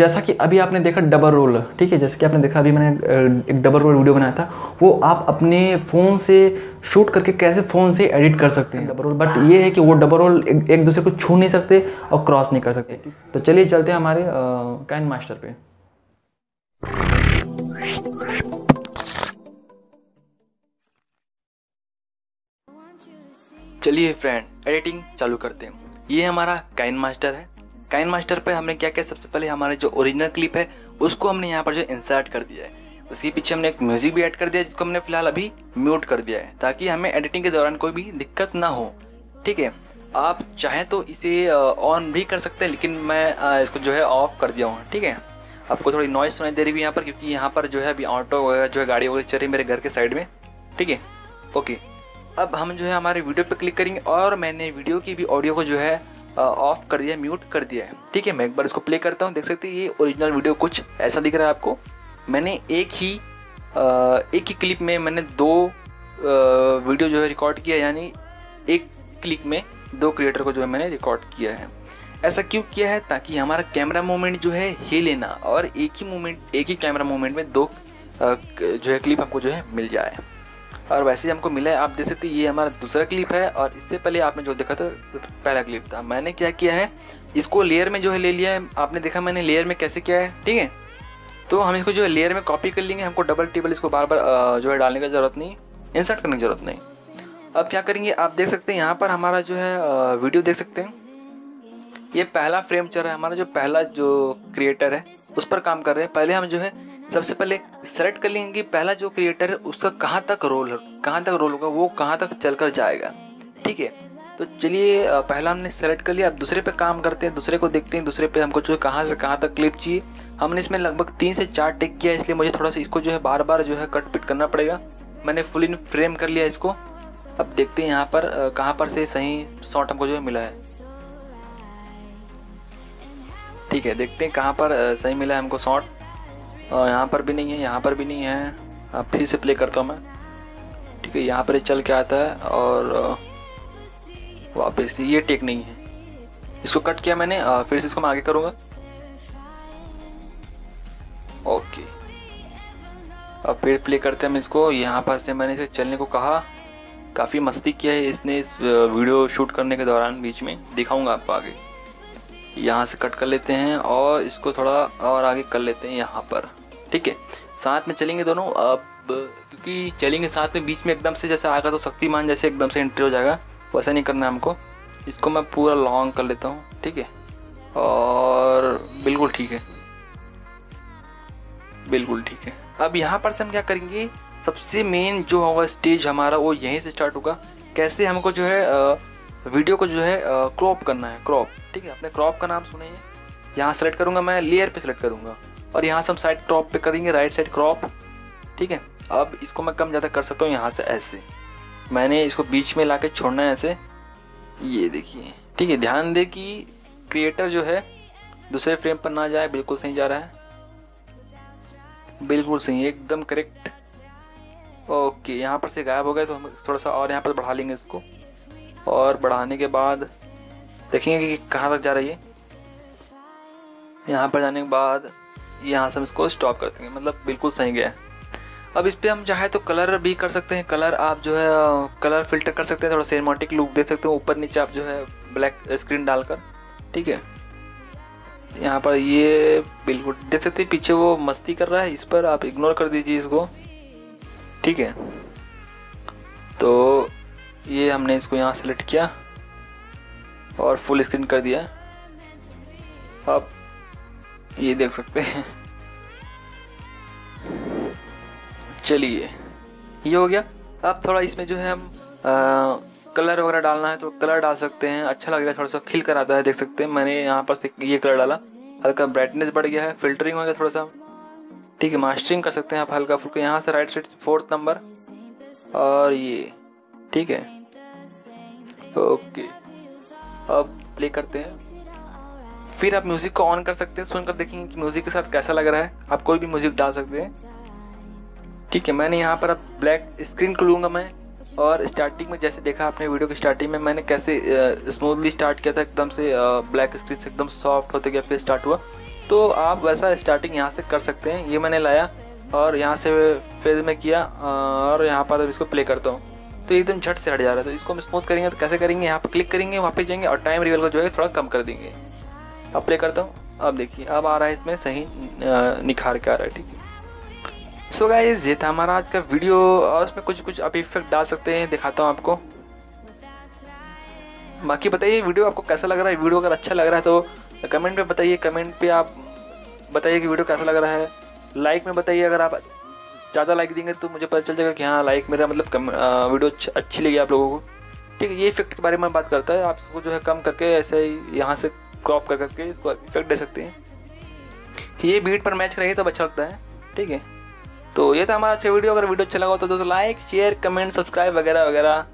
जैसा कि अभी आपने देखा डबल रोल, ठीक है, जैसे कि आपने देखा अभी मैंने एक डबल रोल वीडियो बनाया था, वो आप अपने फ़ोन से शूट करके कैसे फ़ोन से एडिट कर सकते हैं डबल रोल। बट ये है कि वो डबल रोल एक दूसरे को छू नहीं सकते और क्रॉस नहीं कर सकते। तो चलिए चलते हैं हमारे काइनमास्टर पे। चलिए फ्रेंड, एडिटिंग चालू करते हैं। ये हमारा काइनमास्टर है। काइनमास्टर पे हमने क्या किया, सबसे पहले हमारे जो ओरिजिनल क्लिप है उसको हमने यहाँ पर जो इंसर्ट कर दिया है। उसके पीछे हमने एक म्यूजिक भी ऐड कर दिया है, जिसको हमने फिलहाल अभी म्यूट कर दिया है, ताकि हमें एडिटिंग के दौरान कोई भी दिक्कत ना हो। ठीक है, आप चाहें तो इसे ऑन भी कर सकते हैं, लेकिन मैं इसको जो है ऑफ कर दिया हूँ। ठीक है, आपको थोड़ी नॉइज़ सुनाई दे रही है यहाँ पर, क्योंकि यहाँ पर जो है अभी ऑटो वगैरह जो है गाड़ी वगैरह चल रही है मेरे घर के साइड में। ठीक है, ओके। अब हम जो है हमारे वीडियो पे क्लिक करेंगे और मैंने वीडियो की भी ऑडियो को जो है ऑफ कर दिया, म्यूट कर दिया है। ठीक है, मैं एक बार इसको प्ले करता हूँ। देख सकते हैं ये ओरिजिनल वीडियो कुछ ऐसा दिख रहा है आपको। मैंने एक ही क्लिप में मैंने 2 वीडियो जो है रिकॉर्ड किया, यानी एक क्लिक में 2 क्रिएटर को जो है मैंने रिकॉर्ड किया है। ऐसा क्यों किया है, ताकि हमारा कैमरा मूवमेंट जो है हिले ना, और एक ही कैमरा मूवमेंट में 2 जो है क्लिप आपको जो है मिल जाए। और वैसे ही हमको मिला है, आप देख सकते हैं ये हमारा दूसरा क्लिप है, और इससे पहले आपने जो देखा था पहला क्लिप था। मैंने क्या किया है, इसको लेयर में जो है ले लिया है। आपने देखा मैंने लेयर में कैसे किया है। ठीक है, तो हम इसको जो है लेयर में कॉपी कर लेंगे। हमको डबल टेबल इसको बार बार जो है डालने की ज़रूरत नहीं, इंसर्ट करने की ज़रूरत नहीं। अब क्या करेंगे, आप देख सकते हैं यहाँ पर हमारा जो है वीडियो देख सकते हैं, ये पहला फ्रेम चल रहा है। हमारा जो पहला जो क्रिएटर है उस पर काम कर रहे हैं। पहले हम जो है सबसे पहले सेलेक्ट कर लेंगे कि पहला जो क्रिएटर है उसका कहाँ तक रोल होगा, वो कहाँ तक चल कर जाएगा। ठीक है, तो चलिए पहला हमने सेलेक्ट कर लिया। अब दूसरे पे काम करते हैं, दूसरे को देखते हैं। दूसरे पे हमको जो कहाँ से कहाँ तक क्लिप चाहिए, हमने इसमें लगभग 3 से 4 टेक किया, इसलिए मुझे थोड़ा सा इसको जो है बार बार जो है कट पिट करना पड़ेगा। मैंने फुल इन फ्रेम कर लिया इसको। अब देखते हैं यहाँ पर कहाँ पर से सही शॉट हमको जो है मिला है। ठीक है, देखते हैं कहाँ पर सही मिला है हमको शॉट। यहाँ पर भी नहीं है, यहाँ पर भी नहीं है। अब फिर से प्ले करता हूँ मैं। ठीक है, यहाँ पर चल के आता है और वापस ये टेक नहीं है। इसको कट किया मैंने, फिर से इसको मैं आगे करूँगा। ओके, अब फिर प्ले करते हैं हम इसको। यहाँ पर से मैंने इसे चलने को कहा। काफ़ी मस्ती किया है इसने इस वीडियो शूट करने के दौरान, बीच में दिखाऊंगा आपको आगे। यहाँ से कट कर लेते हैं और इसको थोड़ा और आगे कर लेते हैं यहाँ पर। ठीक है, साथ में चलेंगे दोनों। अब क्योंकि चलेंगे साथ में, बीच में एकदम से जैसे आएगा तो शक्तिमान जैसे एकदम से एंट्री हो जाएगा, वैसा नहीं करना है हमको। इसको मैं पूरा लॉन्ग कर लेता हूँ। ठीक है, और बिल्कुल ठीक है, बिल्कुल ठीक है। अब यहाँ पर से हम क्या करेंगे, सबसे मेन जो होगा स्टेज हमारा वो यहीं से स्टार्ट होगा। कैसे हमको जो है वीडियो को जो है क्रॉप करना है, क्रॉप। ठीक है, अपने क्रॉप का नाम सुनिए। यहाँ सेलेक्ट करूँगा मैं, लेयर पे सेलेक्ट करूँगा और यहाँ से हम साइड क्रॉप पे करेंगे, राइट साइड क्रॉप। ठीक है, अब इसको मैं कम ज़्यादा कर सकता हूँ। यहाँ से ऐसे मैंने इसको बीच में ला के छोड़ना है ऐसे, ये देखिए। ठीक है, ध्यान दे कि क्रिएटर जो है दूसरे फ्रेम पर ना जाए। बिल्कुल सही जा रहा है, बिल्कुल सही, एकदम करेक्ट। ओके, यहाँ पर से गायब हो गए तो हम थोड़ा सा और यहाँ पर बढ़ा लेंगे इसको, और बढ़ाने के बाद देखेंगे कि कहाँ तक जा रही है। यहाँ पर जाने के बाद यहाँ से हम इसको स्टॉप कर देंगे, मतलब बिल्कुल सही गया। अब इस पर हम चाहे तो कलर भी कर सकते हैं। कलर आप जो है कलर फिल्टर कर सकते हैं, थोड़ा सिनेमैटिक लुक दे सकते हो ऊपर नीचे आप जो है ब्लैक स्क्रीन डालकर। ठीक है, यहाँ पर ये बिल्कुल देख सकते हैं पीछे वो मस्ती कर रहा है, इस पर आप इग्नोर कर दीजिए इसको। ठीक है, तो ये हमने इसको यहाँ सेलेक्ट किया और फुल स्क्रीन कर दिया। अब ये देख सकते हैं, चलिए ये हो गया। अब थोड़ा इसमें जो है हम कलर वगैरह डालना है तो कलर डाल सकते हैं, अच्छा लगेगा, थोड़ा सा खिल कर आता है। देख सकते हैं मैंने यहाँ पर से ये कलर डाला, हल्का ब्राइटनेस बढ़ गया है, फिल्टरिंग हो गया थोड़ा सा। ठीक है, मास्टरिंग कर सकते हैं आप हल्का फुल्का, यहाँ से राइट साइड 4th नंबर और ये। ठीक है, ओके, अब प्ले करते हैं। फिर आप म्यूज़िक को ऑन कर सकते हैं, सुनकर देखेंगे कि म्यूज़िक के साथ कैसा लग रहा है। आप कोई भी म्यूज़िक डाल सकते हैं। ठीक है, मैंने यहाँ पर अब ब्लैक स्क्रीन को लूँगा मैं, और स्टार्टिंग में जैसे देखा आपने वीडियो की स्टार्टिंग में मैंने कैसे स्मूथली स्टार्ट किया था, एकदम से ब्लैक स्क्रीन से एकदम सॉफ्ट होते गया, फिर स्टार्ट हुआ। तो आप वैसा स्टार्टिंग यहाँ से कर सकते हैं। ये मैंने लाया और यहाँ से फेज में किया और यहाँ पर इसको प्ले करता हूँ तो एकदम झट से हट जा रहा है। तो इसको हम स्मूथ करेंगे तो कैसे करेंगे, यहाँ पर क्लिक करेंगे, वहाँ पे जाएंगे और टाइम रियल को जो है थोड़ा कम कर देंगे। अब प्ले करता हूँ, अब देखिए अब आ रहा है इसमें सही निखार के आ रहा है। ठीक है, सो गाइस ये था हमारा आज का वीडियो और इसमें कुछ आप इफेक्ट डाल सकते हैं, दिखाता हूँ आपको। बाकी बताइए वीडियो आपको कैसा लग रहा है। वीडियो अगर अच्छा लग रहा है तो कमेंट में बताइए, कमेंट पे आप बताइए कि वीडियो कैसा लग रहा है। लाइक में बताइए, अगर आप ज़्यादा लाइक देंगे तो मुझे पता चल जाएगा कि हाँ लाइक मेरा मतलब वीडियो अच्छी लगी आप लोगों को। ठीक है, ये इफेक्ट के बारे में बात करता है। आप इसको जो है कम करके ऐसे ही यहाँ से क्रॉप कर करके इसको इफेक्ट दे सकते हैं। ये बीट पर मैच करेंगे तो अच्छा लगता है। ठीक है, तो ये था हमारा अच्छा वीडियो। अगर वीडियो अच्छा लगा हो तो दोस्तों लाइक शेयर कमेंट सब्सक्राइब वगैरह वगैरह